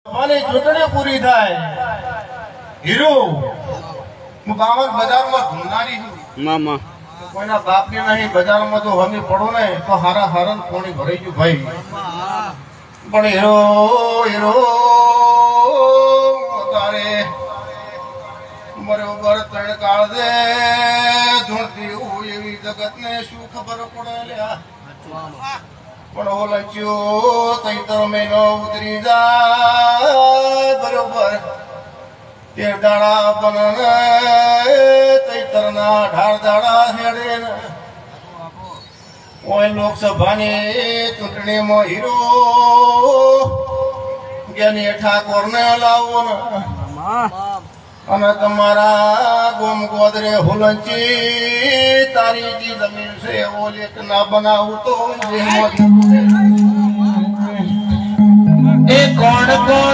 મારી ચૂંટણી પૂરી થાય હીરો હું ગામમાં બજારમાં ઘૂમનારી છું મામા કોઈના બાપની નહીં બજારમાં તો હમી પડો ને તો હારા હારન કોણી ભરાઈ ગયું ભાઈ પણ હીરો હીરો તારે મરે ઉપર ત્રણ કાળ દે ધૂણતી હોય એવી જગતને શું ખબર પડે લ્યા પણ ઓલચ્યો તૈતર મહિનો ઉતરી જાય બરોબર તે દાડા બનને તૈતર ના 18 દાડા હેડે ને ઓય લોકસભાની ચૂંટણીમાં હીરો જ્ઞાની ઠાકોર ને લાવો ને અને તમારા ગોમ ગોદરે હુલંચી તારી જી જમીન છે એવો લેખ ના બનાવું તો એ કોણ કોણ